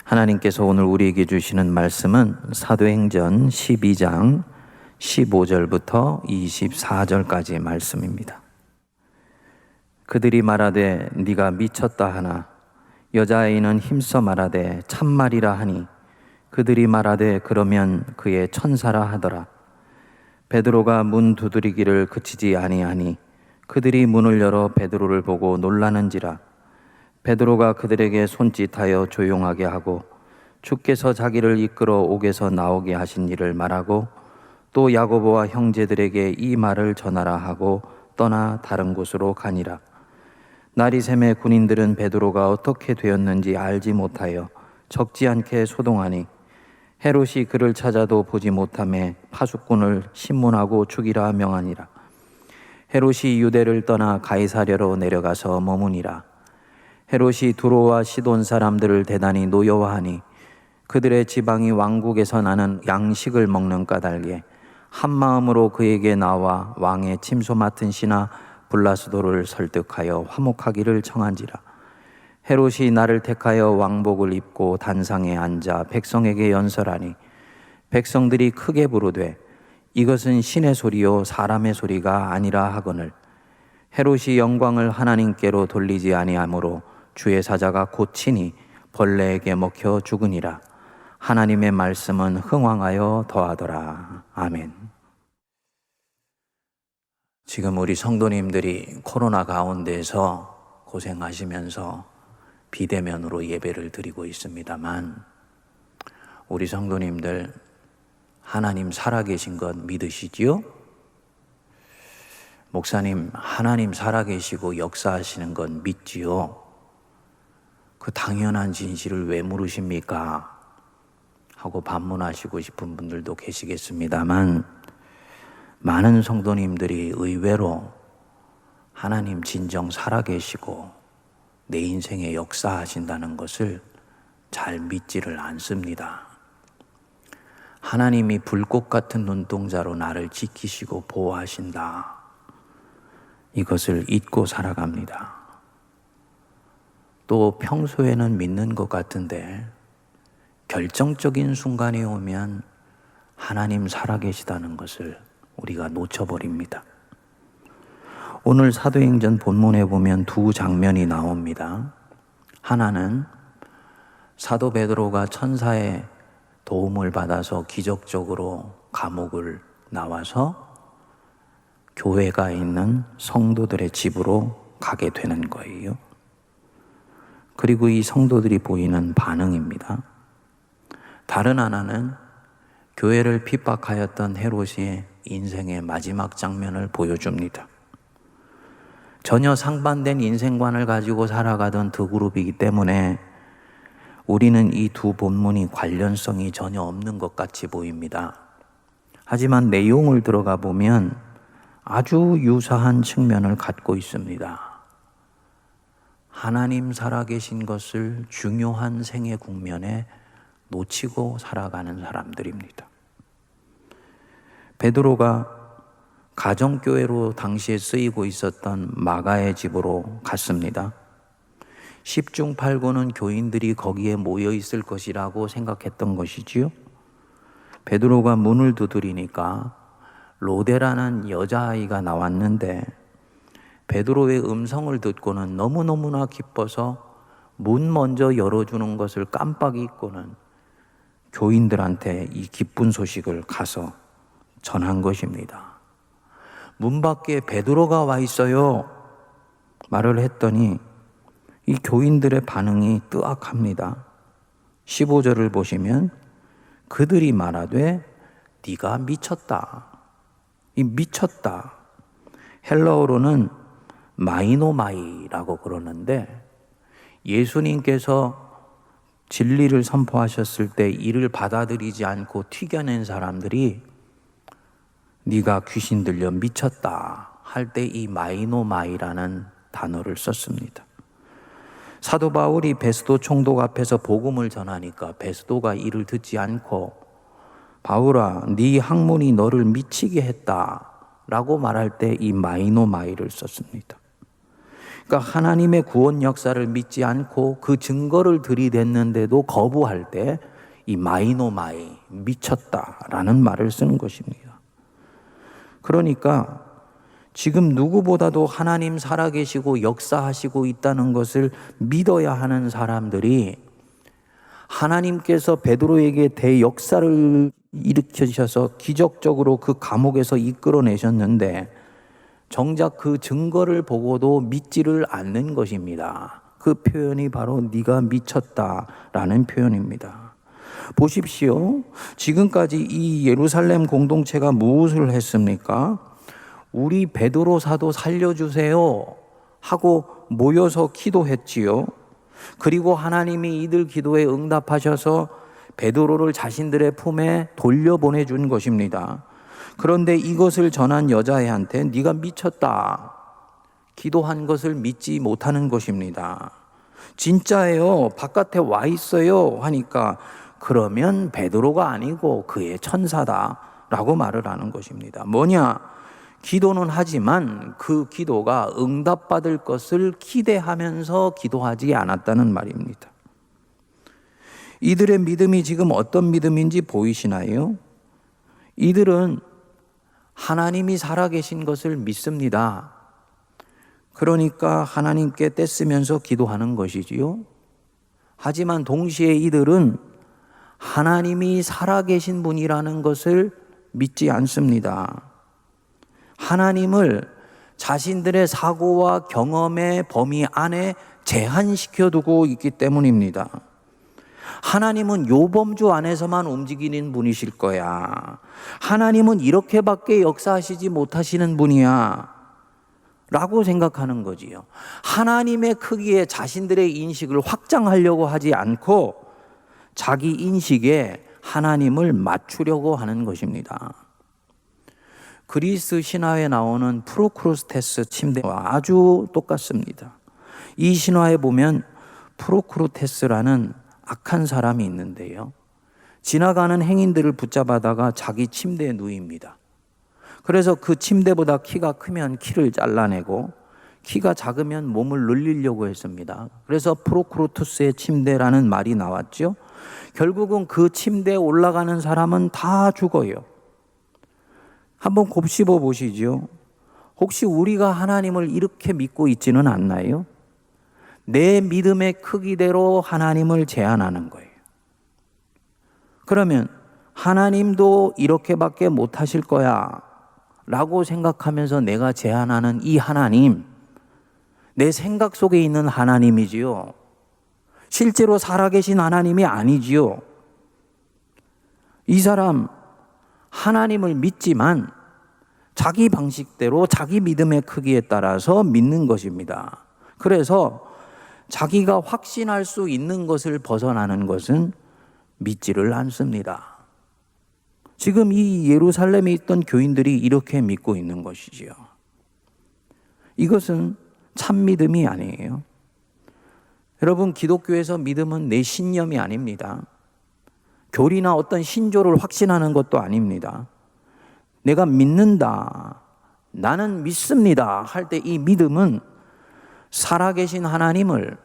하나님께서 오늘 우리에게 주시는 말씀은 사도행전 12장 15절부터 24절까지의 말씀입니다. 그들이 말하되 네가 미쳤다 하나 여자아이는 힘써 말하되 참말이라 하니 그들이 말하되 그러면 그의 천사라 하더라. 베드로가 문 두드리기를 그치지 아니하니 그들이 문을 열어 베드로를 보고 놀라는지라. 베드로가 그들에게 손짓하여 조용하게 하고 주께서 자기를 이끌어 옥에서 나오게 하신 일을 말하고 또 야고보와 형제들에게 이 말을 전하라 하고 떠나 다른 곳으로 가니라. 날이 새매 군인들은 베드로가 어떻게 되었는지 알지 못하여 적지 않게 소동하니 헤롯이 그를 찾아도 보지 못하매 파수꾼을 신문하고 죽이라 명하니라. 헤롯이 유대를 떠나 가이사랴로 내려가서 머무니라. 헤롯이 두로와 시돈 사람들을 대단히 노여워하니 그들의 지방이 왕국에서 나는 양식을 먹는 까닭에 한 마음으로 그에게 나와 왕의 침소 맡은 신하 블라스도를 설득하여 화목하기를 청한지라. 헤롯이 나를 택하여 왕복을 입고 단상에 앉아 백성에게 연설하니 백성들이 크게 부르되 이것은 신의 소리요 사람의 소리가 아니라 하거늘 헤롯이 영광을 하나님께로 돌리지 아니하므로 주의 사자가 고치니 벌레에게 먹혀 죽으니라. 하나님의 말씀은 흥왕하여 더하더라. 아멘. 지금 우리 성도님들이 코로나 가운데서 고생하시면서 비대면으로 예배를 드리고 있습니다만 우리 성도님들 하나님 살아계신 것 믿으시지요? 목사님, 하나님 살아계시고 역사하시는 것 믿지요? 그 당연한 진실을 왜 물으십니까? 하고 반문하시고 싶은 분들도 계시겠습니다만 많은 성도님들이 의외로 하나님 진정 살아계시고 내 인생에 역사하신다는 것을 잘 믿지를 않습니다. 하나님이 불꽃 같은 눈동자로 나를 지키시고 보호하신다. 이것을 잊고 살아갑니다. 또 평소에는 믿는 것 같은데 결정적인 순간이 오면 하나님 살아계시다는 것을 우리가 놓쳐버립니다. 오늘 사도행전 본문에 보면 두 장면이 나옵니다. 하나는 사도 베드로가 천사의 도움을 받아서 기적적으로 감옥을 나와서 교회가 있는 성도들의 집으로 가게 되는 거예요. 그리고 이 성도들이 보이는 반응입니다. 다른 하나는 교회를 핍박하였던 헤롯의 인생의 마지막 장면을 보여줍니다. 전혀 상반된 인생관을 가지고 살아가던 두 그룹이기 때문에 우리는 이 두 본문이 관련성이 전혀 없는 것 같이 보입니다. 하지만 내용을 들어가 보면 아주 유사한 측면을 갖고 있습니다. 하나님 살아계신 것을 중요한 생애 국면에 놓치고 살아가는 사람들입니다. 베드로가 가정교회로 당시에 쓰이고 있었던 마가의 집으로 갔습니다. 10중 8구는 교인들이 거기에 모여 있을 것이라고 생각했던 것이지요. 베드로가 문을 두드리니까 로데라는 여자아이가 나왔는데 베드로의 음성을 듣고는 너무너무나 기뻐서 문 먼저 열어주는 것을 깜빡 잊고는 교인들한테 이 기쁜 소식을 가서 전한 것입니다. 문 밖에 베드로가 와 있어요. 말을 했더니 이 교인들의 반응이 뜨악합니다. 15절을 보시면 그들이 말하되 네가 미쳤다. 이 미쳤다. 헬라어로는 마이노마이라고 그러는데 예수님께서 진리를 선포하셨을 때 이를 받아들이지 않고 튀겨낸 사람들이 네가 귀신 들려 미쳤다 할 때 이 마이노마이라는 단어를 썼습니다. 사도 바울이 베스도 총독 앞에서 복음을 전하니까 베스도가 이를 듣지 않고 바울아, 네 학문이 너를 미치게 했다 라고 말할 때 이 마이노마이를 썼습니다. 그러니까 하나님의 구원 역사를 믿지 않고 그 증거를 들이댔는데도 거부할 때 이 마이노마이, 미쳤다라는 말을 쓰는 것입니다. 그러니까 지금 누구보다도 하나님 살아계시고 역사하시고 있다는 것을 믿어야 하는 사람들이 하나님께서 베드로에게 대역사를 일으키셔서 기적적으로 그 감옥에서 이끌어내셨는데 정작 그 증거를 보고도 믿지를 않는 것입니다. 그 표현이 바로 네가 미쳤다라는 표현입니다. 보십시오. 지금까지 이 예루살렘 공동체가 무엇을 했습니까? 우리 베드로 사도 살려주세요 하고 모여서 기도했지요. 그리고 하나님이 이들 기도에 응답하셔서 베드로를 자신들의 품에 돌려보내준 것입니다. 그런데 이것을 전한 여자애한테 네가 미쳤다, 기도한 것을 믿지 못하는 것입니다. 진짜예요, 바깥에 와 있어요 하니까 그러면 베드로가 아니고 그의 천사다라고 말을 하는 것입니다. 뭐냐? 기도는 하지만 그 기도가 응답받을 것을 기대하면서 기도하지 않았다는 말입니다. 이들의 믿음이 지금 어떤 믿음인지 보이시나요? 이들은 하나님이 살아계신 것을 믿습니다. 그러니까 하나님께 떼쓰면서 기도하는 것이지요. 하지만 동시에 이들은 하나님이 살아계신 분이라는 것을 믿지 않습니다. 하나님을 자신들의 사고와 경험의 범위 안에 제한시켜 두고 있기 때문입니다. 하나님은 요 범주 안에서만 움직이는 분이실 거야. 하나님은 이렇게밖에 역사하시지 못하시는 분이야 라고 생각하는 거지요. 하나님의 크기에 자신들의 인식을 확장하려고 하지 않고 자기 인식에 하나님을 맞추려고 하는 것입니다. 그리스 신화에 나오는 프로크루스테스 침대와 아주 똑같습니다. 이 신화에 보면 프로크루테스라는 악한 사람이 있는데요. 지나가는 행인들을 붙잡아다가 자기 침대에 누입니다. 그래서 그 침대보다 키가 크면 키를 잘라내고 키가 작으면 몸을 늘리려고 했습니다. 그래서 프로크루투스의 침대라는 말이 나왔죠. 결국은 그 침대에 올라가는 사람은 다 죽어요. 한번 곱씹어 보시죠. 혹시 우리가 하나님을 이렇게 믿고 있지는 않나요? 내 믿음의 크기대로 하나님을 제한하는 거예요. 그러면 하나님도 이렇게밖에 못하실 거야 라고 생각하면서 내가 제한하는 이 하나님, 내 생각 속에 있는 하나님이지요. 실제로 살아계신 하나님이 아니지요. 이 사람 하나님을 믿지만 자기 방식대로 자기 믿음의 크기에 따라서 믿는 것입니다. 그래서 자기가 확신할 수 있는 것을 벗어나는 것은 믿지를 않습니다. 지금 이 예루살렘에 있던 교인들이 이렇게 믿고 있는 것이지요. 이것은 참 믿음이 아니에요. 여러분, 기독교에서 믿음은 내 신념이 아닙니다. 교리나 어떤 신조를 확신하는 것도 아닙니다. 내가 믿는다, 나는 믿습니다 할 때 이 믿음은 살아계신 하나님을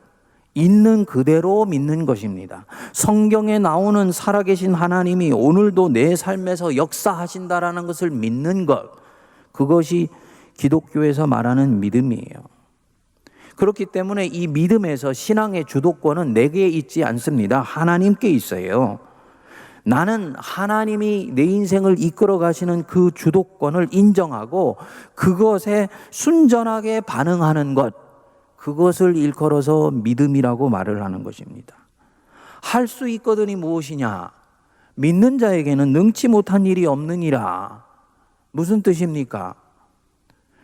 있는 그대로 믿는 것입니다. 성경에 나오는 살아계신 하나님이 오늘도 내 삶에서 역사하신다라는 것을 믿는 것, 그것이 기독교에서 말하는 믿음이에요. 그렇기 때문에 이 믿음에서 신앙의 주도권은 내게 있지 않습니다. 하나님께 있어요. 나는 하나님이 내 인생을 이끌어 가시는 그 주도권을 인정하고 그것에 순전하게 반응하는 것, 그것을 일컬어서 믿음이라고 말을 하는 것입니다. 할 수 있거든이 무엇이냐? 믿는 자에게는 능치 못한 일이 없느니라. 무슨 뜻입니까?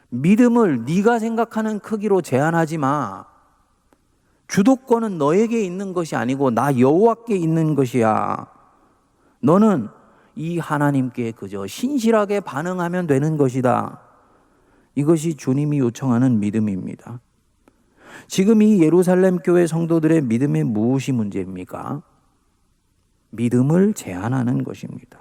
믿음을 네가 생각하는 크기로 제한하지 마. 주도권은 너에게 있는 것이 아니고 나 여호와께 있는 것이야. 너는 이 하나님께 그저 신실하게 반응하면 되는 것이다. 이것이 주님이 요청하는 믿음입니다. 지금 이 예루살렘 교회 성도들의 믿음에 무엇이 문제입니까? 믿음을 제한하는 것입니다.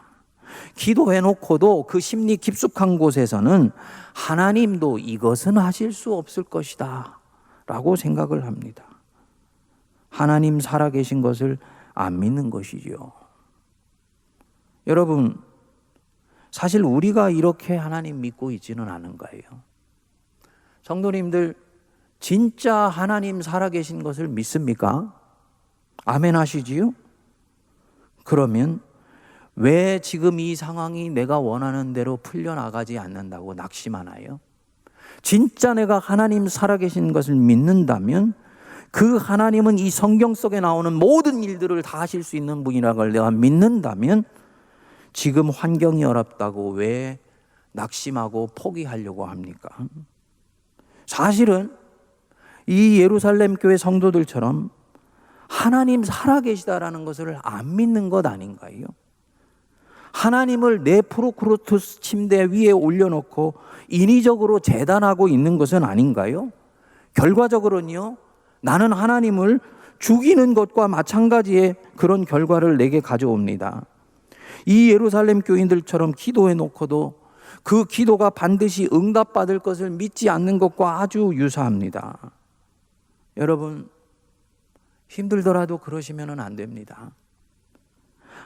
기도해놓고도 그 심리 깊숙한 곳에서는 하나님도 이것은 하실 수 없을 것이다 라고 생각을 합니다. 하나님 살아계신 것을 안 믿는 것이지요. 여러분, 사실 우리가 이렇게 하나님 믿고 있지는 않은 거예요. 성도님들, 진짜 하나님 살아계신 것을 믿습니까? 아멘 하시지요? 그러면 왜 지금 이 상황이 내가 원하는 대로 풀려나가지 않는다고 낙심하나요? 진짜 내가 하나님 살아계신 것을 믿는다면 그 하나님은 이 성경 속에 나오는 모든 일들을 다 하실 수 있는 분이라는 걸 내가 믿는다면 지금 환경이 어렵다고 왜 낙심하고 포기하려고 합니까? 사실은 이 예루살렘 교회 성도들처럼 하나님 살아계시다라는 것을 안 믿는 것 아닌가요? 하나님을 내 프로크루토스 침대 위에 올려놓고 인위적으로 재단하고 있는 것은 아닌가요? 결과적으로는요, 나는 하나님을 죽이는 것과 마찬가지의 그런 결과를 내게 가져옵니다. 이 예루살렘 교인들처럼 기도해 놓고도 그 기도가 반드시 응답받을 것을 믿지 않는 것과 아주 유사합니다. 여러분, 힘들더라도 그러시면 안 됩니다.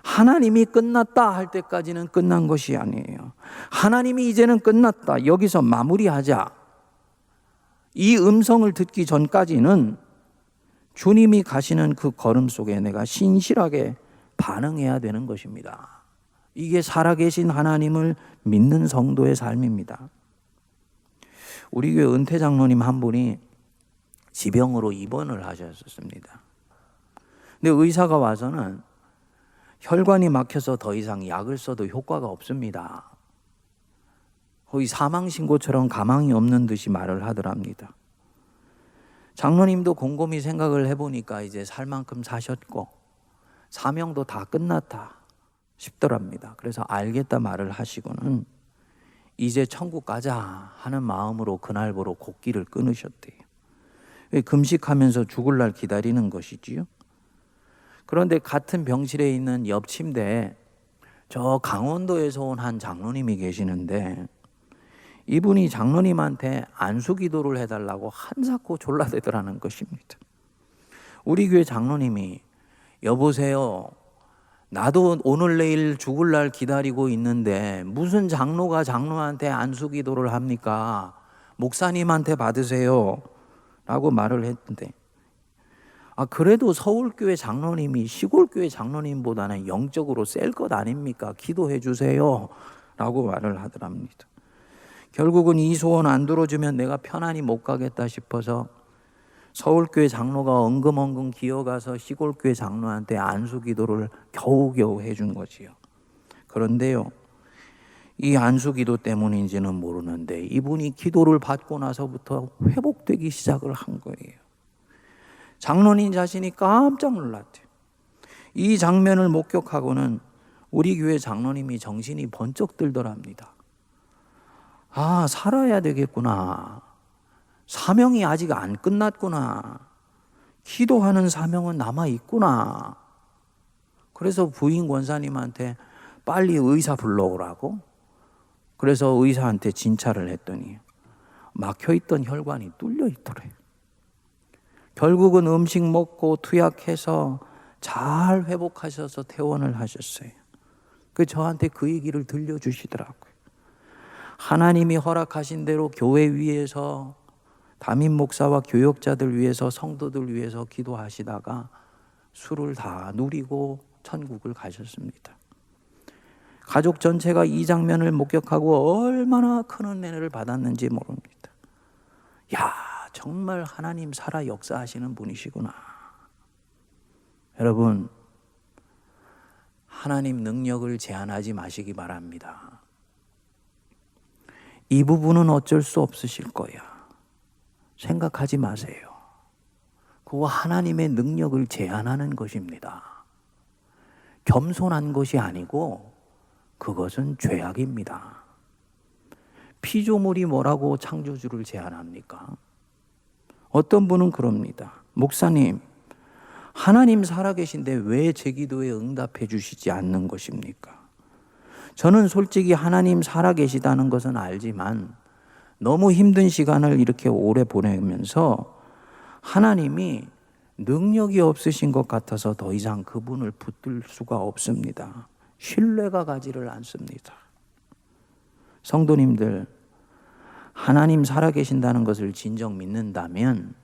하나님이 끝났다 할 때까지는 끝난 것이 아니에요. 하나님이 이제는 끝났다, 여기서 마무리하자, 이 음성을 듣기 전까지는 주님이 가시는 그 걸음 속에 내가 신실하게 반응해야 되는 것입니다. 이게 살아계신 하나님을 믿는 성도의 삶입니다. 우리 교회 은퇴 장로님 한 분이 지병으로 입원을 하셨습니다. 근데 의사가 와서는 혈관이 막혀서 더 이상 약을 써도 효과가 없습니다. 거의 사망신고처럼 가망이 없는 듯이 말을 하더랍니다. 장로님도 곰곰이 생각을 해보니까 이제 살 만큼 사셨고 사명도 다 끝났다 싶더랍니다. 그래서 알겠다 말을 하시고는 이제 천국 가자 하는 마음으로 그날부로 곡기를 끊으셨대요. 금식하면서 죽을 날 기다리는 것이지요. 그런데 같은 병실에 있는 옆 침대에 저 강원도에서 온 한 장로님이 계시는데 이분이 장로님한테 안수기도를 해달라고 한사코 졸라대더라는 것입니다. 우리 교회 장로님이 여보세요, 나도 오늘 내일 죽을 날 기다리고 있는데 무슨 장로가 장로한테 안수기도를 합니까? 목사님한테 받으세요 라고 말을 했는데, 그래도 서울교회 장로님이 시골교회 장로님보다는 영적으로 셀 것 아닙니까? 기도해 주세요 라고 말을 하더랍니다. 결국은 이 소원 안 들어주면 내가 편안히 못 가겠다 싶어서 서울교회 장로가 엉금엉금 기어가서 시골교회 장로한테 안수기도를 겨우겨우 해준 거지요. 그런데요, 이 안수기도 때문인지는 모르는데 이분이 기도를 받고 나서부터 회복되기 시작을 한 거예요. 장로님 자신이 깜짝 놀랐대요. 이 장면을 목격하고는 우리 교회 장로님이 정신이 번쩍 들더랍니다. 살아야 되겠구나. 사명이 아직 안 끝났구나. 기도하는 사명은 남아있구나. 그래서 부인 권사님한테 빨리 의사 불러오라고. 그래서 의사한테 진찰을 했더니 막혀있던 혈관이 뚫려있더래요. 결국은 음식 먹고 투약해서 잘 회복하셔서 퇴원을 하셨어요. 저한테 그 얘기를 들려주시더라고요. 하나님이 허락하신 대로 교회 위에서 담임 목사와 교역자들 위해서 성도들 위해서 기도하시다가 술을 다 누리고 천국을 가셨습니다. 가족 전체가 이 장면을 목격하고 얼마나 큰 은혜를 받았는지 모릅니다. 야, 정말 하나님 살아 역사하시는 분이시구나. 여러분, 하나님 능력을 제한하지 마시기 바랍니다. 이 부분은 어쩔 수 없으실 거야. 생각하지 마세요. 그거 하나님의 능력을 제한하는 것입니다. 겸손한 것이 아니고 그것은 죄악입니다. 피조물이 뭐라고 창조주를 제한합니까? 어떤 분은 그럽니다. 목사님, 하나님 살아계신데 왜 제 기도에 응답해 주시지 않는 것입니까? 저는 솔직히 하나님 살아계시다는 것은 알지만 너무 힘든 시간을 이렇게 오래 보내면서 하나님이 능력이 없으신 것 같아서 더 이상 그분을 붙들 수가 없습니다. 신뢰가 가지를 않습니다. 성도님들, 하나님 살아계신다는 것을 진정 믿는다면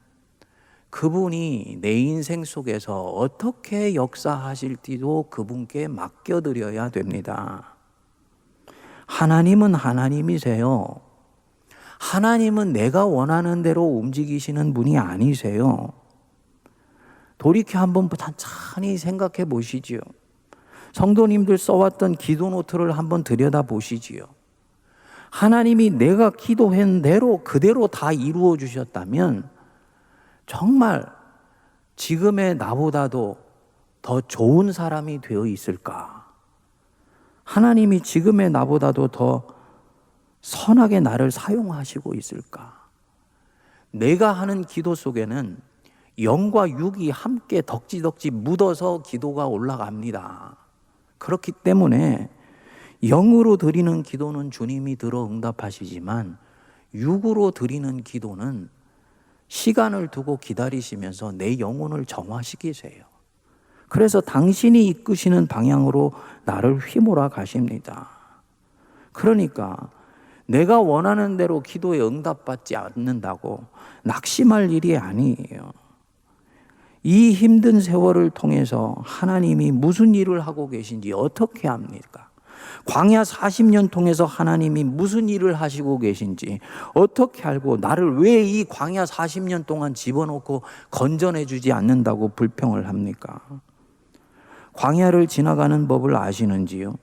그분이 내 인생 속에서 어떻게 역사하실지도 그분께 맡겨드려야 됩니다. 하나님은 하나님이세요. 하나님은 내가 원하는 대로 움직이시는 분이 아니세요. 돌이켜 한번 찬찬히 생각해 보시지요. 성도님들 써왔던 기도 노트를 한번 들여다 보시지요. 하나님이 내가 기도한 대로 그대로 다 이루어 주셨다면 정말 지금의 나보다도 더 좋은 사람이 되어 있을까? 하나님이 지금의 나보다도 더 선하게 나를 사용하시고 있을까? 내가 하는 기도 속에는 영과 육이 함께 덕지덕지 묻어서 기도가 올라갑니다. 그렇기 때문에 영으로 드리는 기도는 주님이 들어 응답하시지만 육으로 드리는 기도는 시간을 두고 기다리시면서 내 영혼을 정화시키세요. 그래서 당신이 이끄시는 방향으로 나를 휘몰아 가십니다. 그러니까 내가 원하는 대로 기도에 응답받지 않는다고 낙심할 일이 아니에요. 이 힘든 세월을 통해서 하나님이 무슨 일을 하고 계신지 어떻게 합니까? 광야 40년 통해서 하나님이 무슨 일을 하시고 계신지 어떻게 알고 나를 왜 이 광야 40년 동안 집어넣고 건져내 주지 않는다고 불평을 합니까? 광야를 지나가는 법을 아시는지요?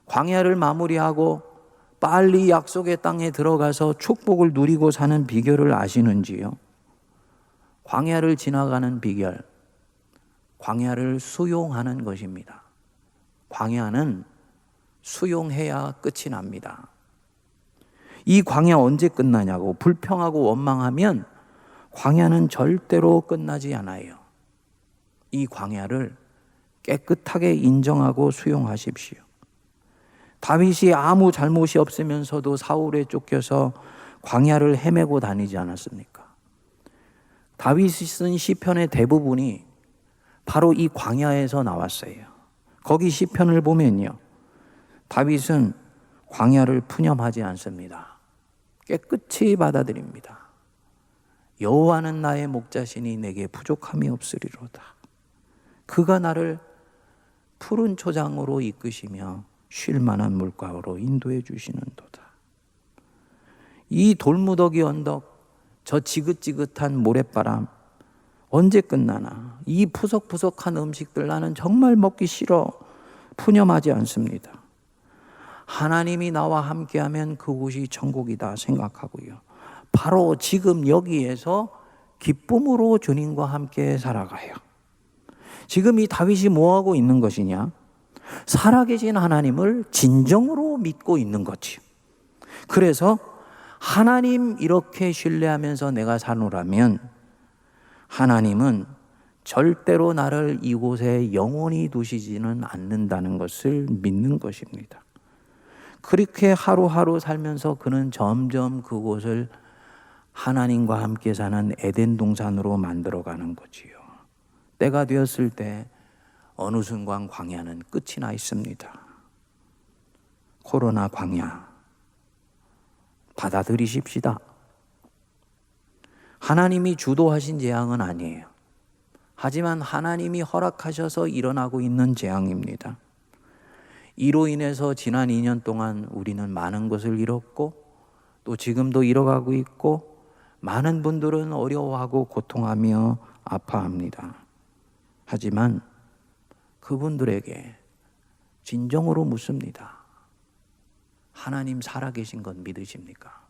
광야를 마무리하고 빨리 약속의 땅에 들어가서 축복을 누리고 사는 비결을 아시는지요? 광야를 지나가는 비결, 광야를 수용하는 것입니다. 광야는 수용해야 끝이 납니다. 이 광야 언제 끝나냐고 불평하고 원망하면 광야는 절대로 끝나지 않아요. 이 광야를 깨끗하게 인정하고 수용하십시오. 다윗이 아무 잘못이 없으면서도 사울에 쫓겨서 광야를 헤매고 다니지 않았습니까? 다윗이 쓴 시편의 대부분이 바로 이 광야에서 나왔어요. 거기 시편을 보면요, 다윗은 광야를 푸념하지 않습니다. 깨끗이 받아들입니다. 여호와는 나의 목자시니 내게 부족함이 없으리로다. 그가 나를 푸른 초장으로 이끄시며 쉴 만한 물가로 인도해 주시는도다. 이 돌무더기 언덕, 저 지긋지긋한 모래바람 언제 끝나나? 이 푸석푸석한 음식들 나는 정말 먹기 싫어. 푸념하지 않습니다. 하나님이 나와 함께하면 그곳이 천국이다 생각하고요. 바로 지금 여기에서 기쁨으로 주님과 함께 살아가요. 지금 이 다윗이 뭐하고 있는 것이냐? 살아계신 하나님을 진정으로 믿고 있는 거지. 그래서 하나님 이렇게 신뢰하면서 내가 사노라면 하나님은 절대로 나를 이곳에 영원히 두시지는 않는다는 것을 믿는 것입니다. 그렇게 하루하루 살면서 그는 점점 그곳을 하나님과 함께 사는 에덴 동산으로 만들어가는 거지요. 때가 되었을 때 어느 순간 광야는 끝이 나 있습니다. 코로나 광야 받아들이십시다. 하나님이 주도하신 재앙은 아니에요. 하지만 하나님이 허락하셔서 일어나고 있는 재앙입니다. 이로 인해서 지난 2년 동안 우리는 많은 것을 잃었고 또 지금도 잃어가고 있고 많은 분들은 어려워하고 고통하며 아파합니다. 하지만 그분들에게 진정으로 묻습니다. 하나님 살아계신 건 믿으십니까?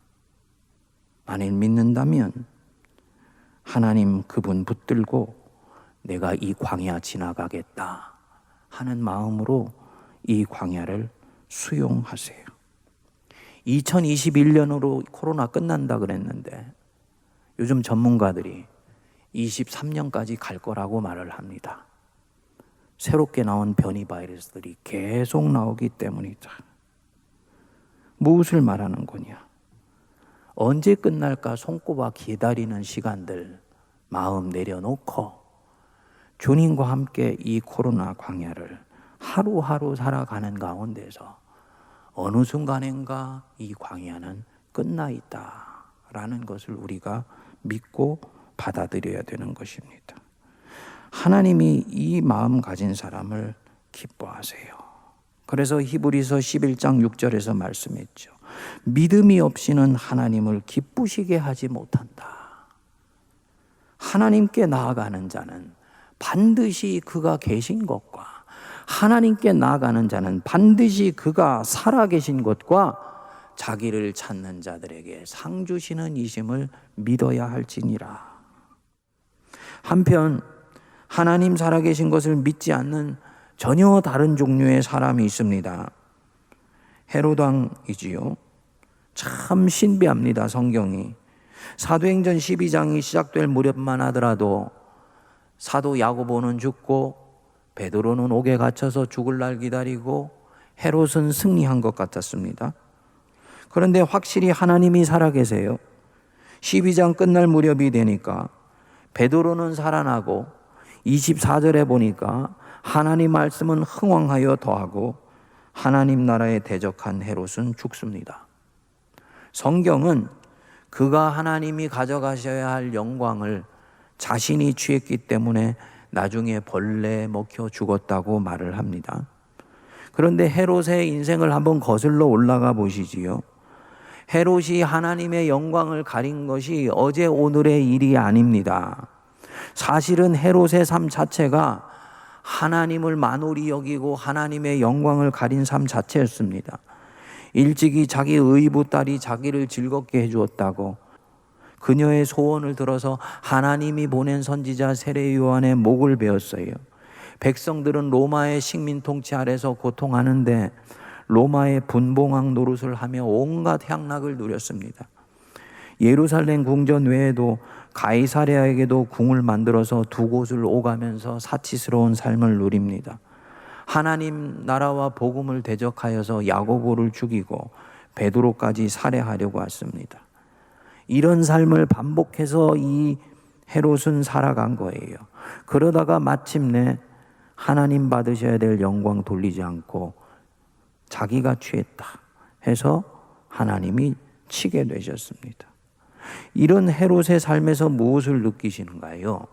만일 믿는다면 하나님 그분 붙들고 내가 이 광야 지나가겠다 하는 마음으로 이 광야를 수용하세요. 2021년으로 코로나 끝난다 그랬는데 요즘 전문가들이 23년까지 갈 거라고 말을 합니다. 새롭게 나온 변이 바이러스들이 계속 나오기 때문이다. 무엇을 말하는 거냐? 언제 끝날까 손꼽아 기다리는 시간들 마음 내려놓고 주님과 함께 이 코로나 광야를 하루하루 살아가는 가운데서 어느 순간인가 이 광야는 끝나 있다라는 것을 우리가 믿고 받아들여야 되는 것입니다. 하나님이 이 마음 가진 사람을 기뻐하세요. 그래서 히브리서 11장 6절에서 말씀했죠. 믿음이 없이는 하나님을 기쁘시게 하지 못한다. 하나님께 나아가는 자는 반드시 그가 계신 것과 하나님께 나아가는 자는 반드시 그가 살아계신 것과 자기를 찾는 자들에게 상 주시는 이심을 믿어야 할지니라. 한편 하나님 살아계신 것을 믿지 않는 전혀 다른 종류의 사람이 있습니다. 헤롯 왕이지요. 참 신비합니다, 성경이. 사도행전 12장이 시작될 무렵만 하더라도 사도 야고보는 죽고 베드로는 옥에 갇혀서 죽을 날 기다리고 헤롯은 승리한 것 같았습니다. 그런데 확실히 하나님이 살아계세요. 12장 끝날 무렵이 되니까 베드로는 살아나고 24절에 보니까 하나님 말씀은 흥왕하여 더하고 하나님 나라에 대적한 헤롯은 죽습니다. 성경은 그가 하나님이 가져가셔야 할 영광을 자신이 취했기 때문에 나중에 벌레에 먹혀 죽었다고 말을 합니다. 그런데 헤롯의 인생을 한번 거슬러 올라가 보시지요. 헤롯이 하나님의 영광을 가린 것이 어제 오늘의 일이 아닙니다. 사실은 헤롯의 삶 자체가 하나님을 만홀히 여기고 하나님의 영광을 가린 삶 자체였습니다. 일찍이 자기 의부 딸이 자기를 즐겁게 해주었다고 그녀의 소원을 들어서 하나님이 보낸 선지자 세례 요한의 목을 베었어요. 백성들은 로마의 식민 통치 아래서 고통하는데 로마의 분봉왕 노릇을 하며 온갖 향락을 누렸습니다. 예루살렘 궁전 외에도 가이사랴에게도 궁을 만들어서 두 곳을 오가면서 사치스러운 삶을 누립니다. 하나님 나라와 복음을 대적하여서 야고보를 죽이고 베드로까지 살해하려고 했습니다. 이런 삶을 반복해서 이 헤롯은 살아간 거예요. 그러다가 마침내 하나님 받으셔야 될 영광 돌리지 않고 자기가 취했다 해서 하나님이 치게 되셨습니다. 이런 헤롯의 삶에서 무엇을 느끼시는가요?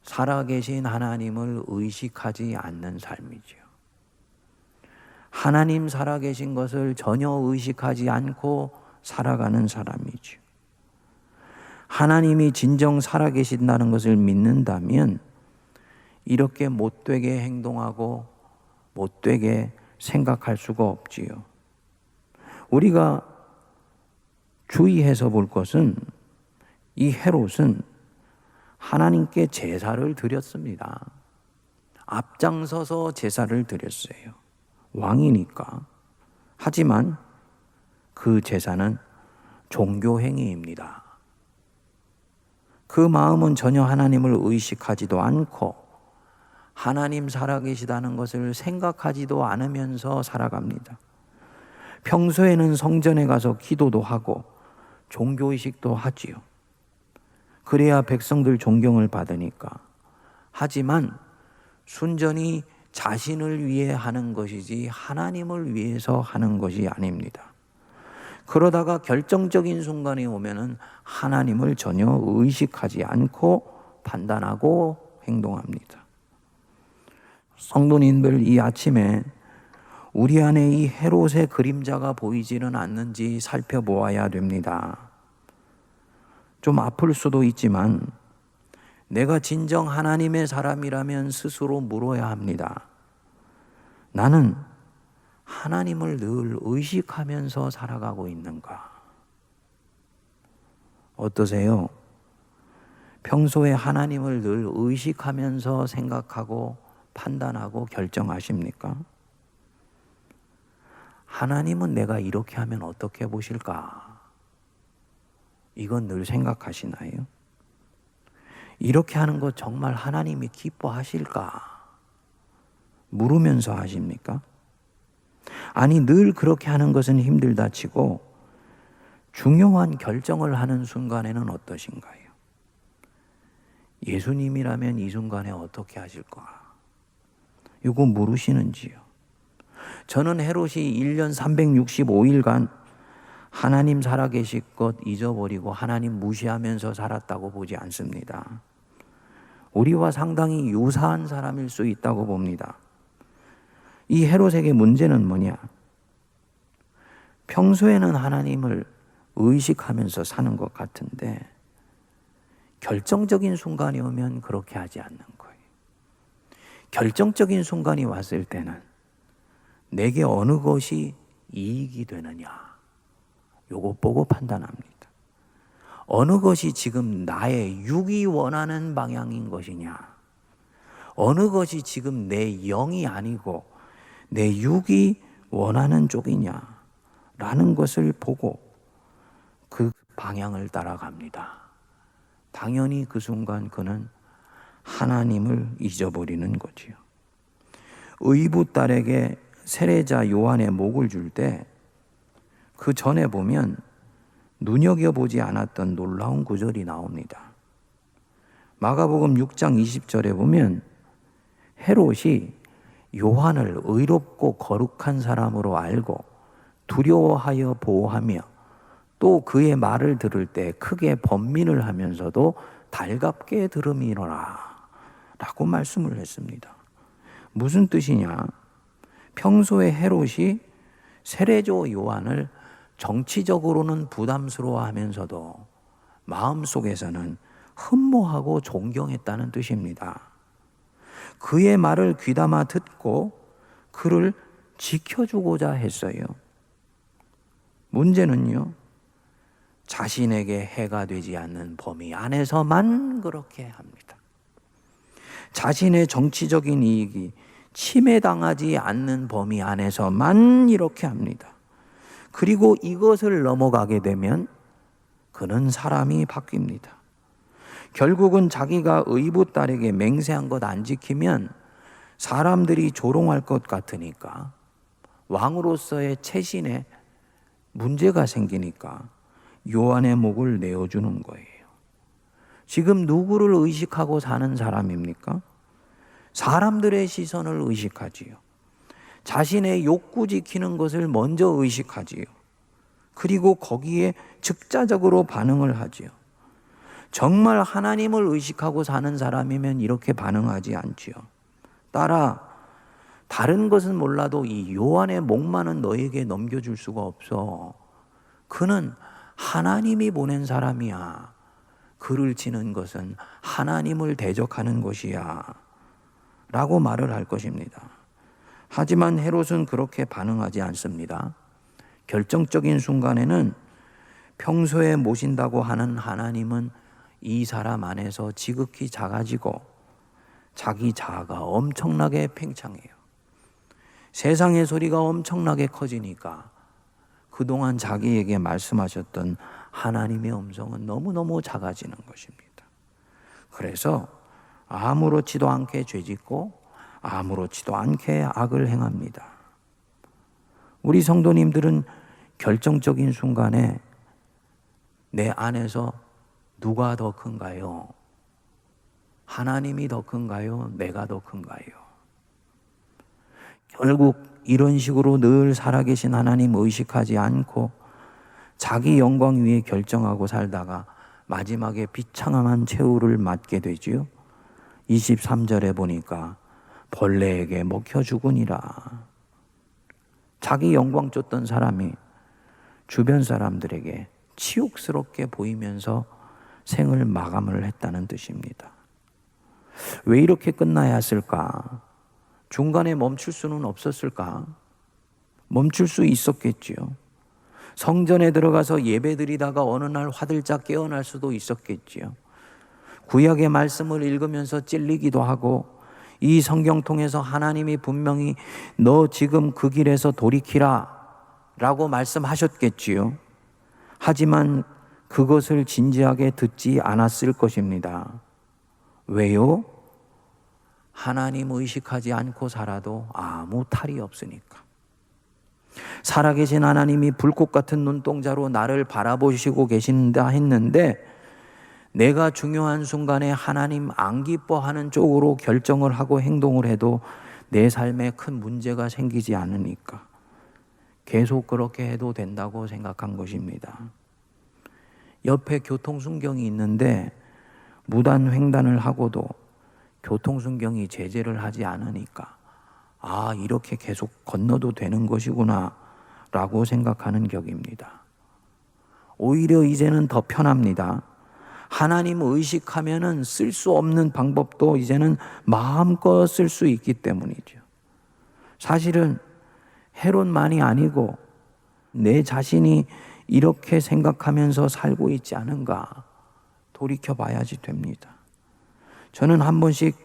살아계신 하나님을 의식하지 않는 삶이죠. 하나님 살아계신 것을 전혀 의식하지 않고 살아가는 사람이죠. 하나님이 진정 살아계신다는 것을 믿는다면 이렇게 못되게 행동하고 못되게 생각할 수가 없지요. 우리가 주의해서 볼 것은 이 헤롯은 하나님께 제사를 드렸습니다. 앞장서서 제사를 드렸어요. 왕이니까. 하지만 그 제사는 종교행위입니다. 그 마음은 전혀 하나님을 의식하지도 않고 하나님 살아계시다는 것을 생각하지도 않으면서 살아갑니다. 평소에는 성전에 가서 기도도 하고 종교의식도 하지요. 그래야 백성들 존경을 받으니까. 하지만 순전히 자신을 위해 하는 것이지 하나님을 위해서 하는 것이 아닙니다. 그러다가 결정적인 순간이 오면은 하나님을 전혀 의식하지 않고 판단하고 행동합니다. 성도님들, 이 아침에 우리 안에 이 헤롯의 그림자가 보이지는 않는지 살펴보아야 됩니다. 좀 아플 수도 있지만 내가 진정 하나님의 사람이라면 스스로 물어야 합니다. 나는 하나님을 늘 의식하면서 살아가고 있는가? 어떠세요? 평소에 하나님을 늘 의식하면서 생각하고 판단하고 결정하십니까? 하나님은 내가 이렇게 하면 어떻게 보실까? 이건 늘 생각하시나요? 이렇게 하는 거 정말 하나님이 기뻐하실까? 물으면서 하십니까? 아니, 늘 그렇게 하는 것은 힘들다 치고 중요한 결정을 하는 순간에는 어떠신가요? 예수님이라면 이 순간에 어떻게 하실까? 이거 물으시는지요? 저는 헤롯이 1년 365일간 하나님 살아계실 것 잊어버리고 하나님 무시하면서 살았다고 보지 않습니다. 우리와 상당히 유사한 사람일 수 있다고 봅니다. 이 헤롯에게 문제는 뭐냐? 평소에는 하나님을 의식하면서 사는 것 같은데 결정적인 순간이 오면 그렇게 하지 않는 거예요. 결정적인 순간이 왔을 때는 내게 어느 것이 이익이 되느냐, 요거 보고 판단합니다. 어느 것이 지금 나의 육이 원하는 방향인 것이냐, 어느 것이 지금 내 영이 아니고 내 육이 원하는 쪽이냐 라는 것을 보고 그 방향을 따라갑니다. 당연히 그 순간 그는 하나님을 잊어버리는 거지요. 의붓 딸에게 세례자 요한의 목을 줄 때 그 전에 보면 눈여겨보지 않았던 놀라운 구절이 나옵니다. 마가복음 6장 20절에 보면 헤롯이 요한을 의롭고 거룩한 사람으로 알고 두려워하여 보호하며 또 그의 말을 들을 때 크게 번민을 하면서도 달갑게 들음이노라 라고 말씀을 했습니다. 무슨 뜻이냐? 평소에 헤롯이 세례조 요한을 정치적으로는 부담스러워하면서도 마음속에서는 흠모하고 존경했다는 뜻입니다. 그의 말을 귀담아 듣고 그를 지켜주고자 했어요. 문제는요, 자신에게 해가 되지 않는 범위 안에서만 그렇게 합니다. 자신의 정치적인 이익이 침해당하지 않는 범위 안에서만 이렇게 합니다. 그리고 이것을 넘어가게 되면 그는 사람이 바뀝니다. 결국은 자기가 의붓 딸에게 맹세한 것 안 지키면 사람들이 조롱할 것 같으니까, 왕으로서의 체신에 문제가 생기니까 요한의 목을 내어주는 거예요. 지금 누구를 의식하고 사는 사람입니까? 사람들의 시선을 의식하지요. 자신의 욕구 지키는 것을 먼저 의식하지요. 그리고 거기에 즉자적으로 반응을 하지요. 정말 하나님을 의식하고 사는 사람이면 이렇게 반응하지 않지요. 따라 다른 것은 몰라도 이 요한의 목만은 너에게 넘겨줄 수가 없어. 그는 하나님이 보낸 사람이야. 그를 치는 것은 하나님을 대적하는 것이야 라고 말을 할 것입니다. 하지만 헤롯은 그렇게 반응하지 않습니다. 결정적인 순간에는 평소에 모신다고 하는 하나님은 이 사람 안에서 지극히 작아지고 자기 자아가 엄청나게 팽창해요. 세상의 소리가 엄청나게 커지니까 그동안 자기에게 말씀하셨던 하나님의 음성은 너무너무 작아지는 것입니다. 그래서 아무렇지도 않게 죄짓고 아무렇지도 않게 악을 행합니다. 우리 성도님들은 결정적인 순간에 내 안에서 누가 더 큰가요? 하나님이 더 큰가요? 내가 더 큰가요? 결국 이런 식으로 늘 살아계신 하나님 의식하지 않고 자기 영광 위에 결정하고 살다가 마지막에 비참한 최후를 맞게 되지요. 23절에 보니까 벌레에게 먹혀 죽으니라. 자기 영광 쫓던 사람이 주변 사람들에게 치욕스럽게 보이면서 생을 마감을 했다는 뜻입니다. 왜 이렇게 끝나야 했을까? 중간에 멈출 수는 없었을까? 멈출 수 있었겠지요. 성전에 들어가서 예배드리다가 어느 날 화들짝 깨어날 수도 있었겠지요. 구약의 말씀을 읽으면서 찔리기도 하고 이 성경 통해서 하나님이 분명히 너 지금 그 길에서 돌이키라 라고 말씀하셨겠지요. 하지만 그것을 진지하게 듣지 않았을 것입니다. 왜요? 하나님 의식하지 않고 살아도 아무 탈이 없으니까. 살아계신 하나님이 불꽃 같은 눈동자로 나를 바라보시고 계신다 했는데 내가 중요한 순간에 하나님 안 기뻐하는 쪽으로 결정을 하고 행동을 해도 내 삶에 큰 문제가 생기지 않으니까 계속 그렇게 해도 된다고 생각한 것입니다. 옆에 교통순경이 있는데 무단횡단을 하고도 교통순경이 제재를 하지 않으니까 이렇게 계속 건너도 되는 것이구나 라고 생각하는 격입니다. 오히려 이제는 더 편합니다. 하나님 의식하면은 쓸 수 없는 방법도 이제는 마음껏 쓸 수 있기 때문이죠. 사실은 해론만이 아니고 내 자신이 이렇게 생각하면서 살고 있지 않은가 돌이켜 봐야지 됩니다. 저는 한 번씩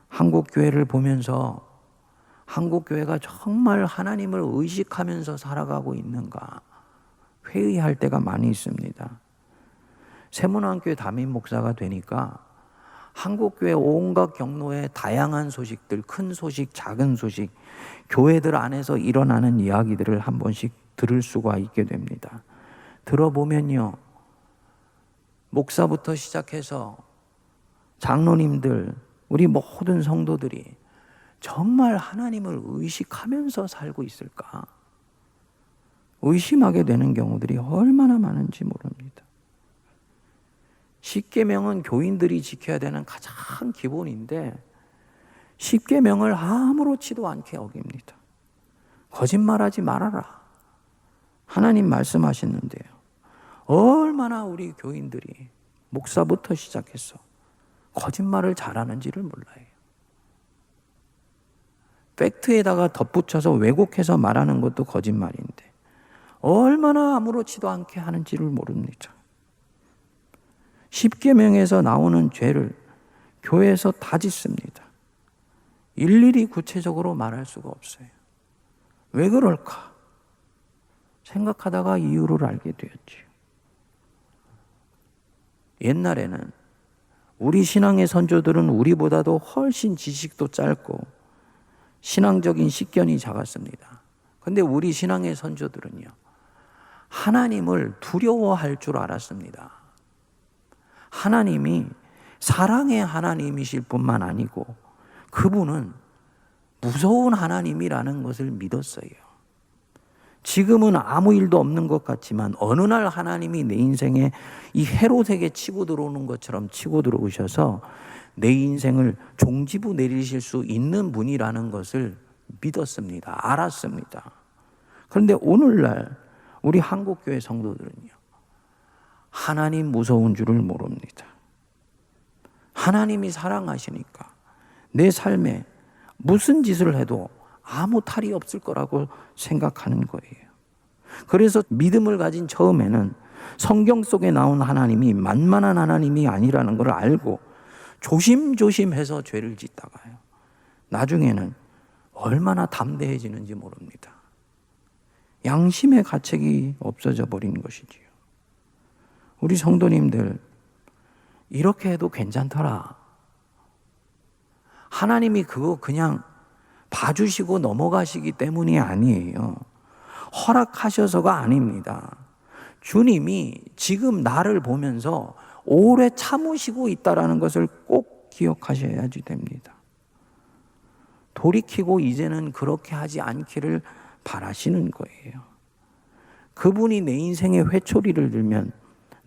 한국 교회를 보면서 한국 교회가 정말 하나님을 의식하면서 살아가고 있는가 회의할 때가 많이 있습니다. 세문안교회 담임 목사가 되니까 한국교회 온갖 경로의 다양한 소식들, 큰 소식, 작은 소식, 교회들 안에서 일어나는 이야기들을 한 번씩 들을 수가 있게 됩니다. 들어보면요, 목사부터 시작해서 장로님들, 우리 모든 성도들이 정말 하나님을 의식하면서 살고 있을까? 의심하게 되는 경우들이 얼마나 많은지 모릅니다. 십계명은 교인들이 지켜야 되는 가장 기본인데 십계명을 아무렇지도 않게 어깁니다. 거짓말하지 말아라. 하나님 말씀하셨는데요. 얼마나 우리 교인들이 목사부터 시작해서 거짓말을 잘하는지를 몰라요. 팩트에다가 덧붙여서 왜곡해서 말하는 것도 거짓말인데 얼마나 아무렇지도 않게 하는지를 모릅니다. 십계명에서 나오는 죄를 교회에서 다 짓습니다. 일일이 구체적으로 말할 수가 없어요. 왜 그럴까? 생각하다가 이유를 알게 되었지요. 옛날에는 우리 신앙의 선조들은 우리보다도 훨씬 지식도 짧고 신앙적인 식견이 작았습니다. 그런데 우리 신앙의 선조들은요, 하나님을 두려워할 줄 알았습니다. 하나님이 사랑의 하나님이실 뿐만 아니고 그분은 무서운 하나님이라는 것을 믿었어요. 지금은 아무 일도 없는 것 같지만 어느 날 하나님이 내 인생에 이 헤롯에게 치고 들어오는 것처럼 치고 들어오셔서 내 인생을 종지부 내리실 수 있는 분이라는 것을 믿었습니다. 알았습니다. 그런데 오늘날 우리 한국교회 성도들은요, 하나님 무서운 줄을 모릅니다. 하나님이 사랑하시니까 내 삶에 무슨 짓을 해도 아무 탈이 없을 거라고 생각하는 거예요. 그래서 믿음을 가진 처음에는 성경 속에 나온 하나님이 만만한 하나님이 아니라는 걸 알고 조심조심해서 죄를 짓다가요, 나중에는 얼마나 담대해지는지 모릅니다. 양심의 가책이 없어져 버린 것이지요. 우리 성도님들, 이렇게 해도 괜찮더라. 하나님이 그거 그냥 봐주시고 넘어가시기 때문이 아니에요. 허락하셔서가 아닙니다. 주님이 지금 나를 보면서 오래 참으시고 있다는 것을 꼭 기억하셔야지 됩니다. 돌이키고 이제는 그렇게 하지 않기를 바라시는 거예요. 그분이 내 인생에 회초리를 들면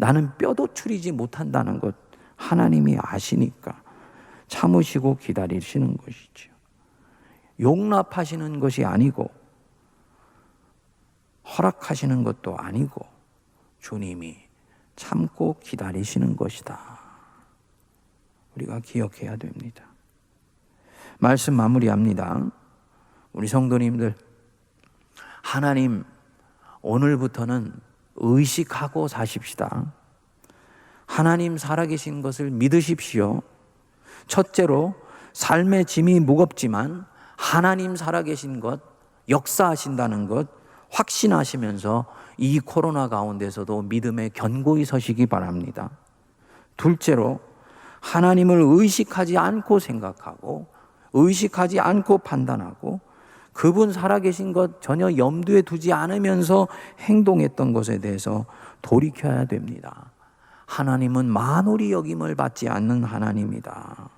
나는 뼈도 추리지 못한다는 것 하나님이 아시니까 참으시고 기다리시는 것이죠. 용납하시는 것이 아니고 허락하시는 것도 아니고 주님이 참고 기다리시는 것이다. 우리가 기억해야 됩니다. 말씀 마무리합니다. 우리 성도님들, 하나님 오늘부터는 의식하고 사십시다. 하나님 살아계신 것을 믿으십시오. 첫째로 삶의 짐이 무겁지만 하나님 살아계신 것, 역사하신다는 것 확신하시면서 이 코로나 가운데서도 믿음에 견고히 서시기 바랍니다. 둘째로 하나님을 의식하지 않고 생각하고 의식하지 않고 판단하고 그분 살아계신 것 전혀 염두에 두지 않으면서 행동했던 것에 대해서 돌이켜야 됩니다. 하나님은 만홀히 여김을 받지 않는 하나님이다.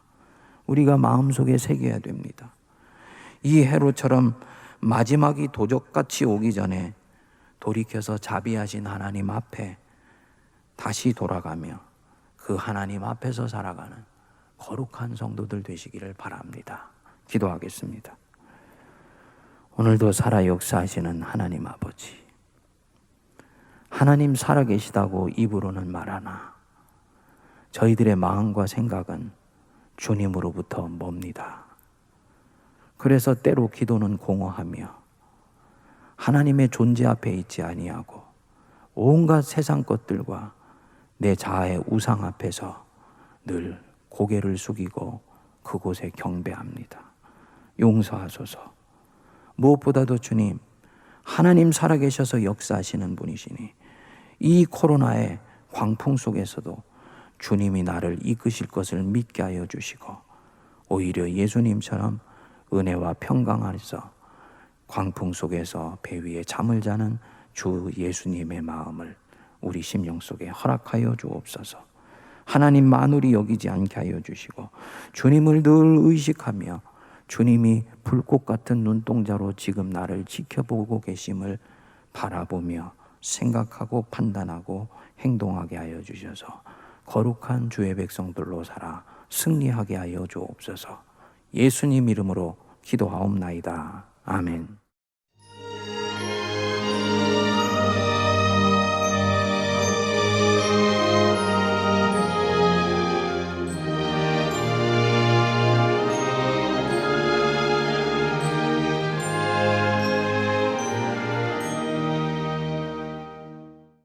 우리가 마음속에 새겨야 됩니다. 이 헤롯처럼 마지막이 도적같이 오기 전에 돌이켜서 자비하신 하나님 앞에 다시 돌아가며 그 하나님 앞에서 살아가는 거룩한 성도들 되시기를 바랍니다. 기도하겠습니다. 오늘도 살아 역사하시는 하나님 아버지, 하나님 살아계시다고 입으로는 말하나 저희들의 마음과 생각은 주님으로부터 멉니다. 그래서 때로 기도는 공허하며 하나님의 존재 앞에 있지 아니하고 온갖 세상 것들과 내 자아의 우상 앞에서 늘 고개를 숙이고 그곳에 경배합니다. 용서하소서. 무엇보다도 주님, 하나님 살아계셔서 역사하시는 분이시니 이 코로나의 광풍 속에서도 주님이 나를 이끄실 것을 믿게 하여 주시고 오히려 예수님처럼 은혜와 평강 안에서 광풍 속에서 배 위에 잠을 자는 주 예수님의 마음을 우리 심령 속에 허락하여 주옵소서. 하나님 만홀히 여기지 않게 하여 주시고 주님을 늘 의식하며 주님이 불꽃 같은 눈동자로 지금 나를 지켜보고 계심을 바라보며 생각하고 판단하고 행동하게 하여 주셔서 거룩한 주의 백성들로 살아 승리하게 하여 주옵소서. 예수님 이름으로 기도하옵나이다. 아멘.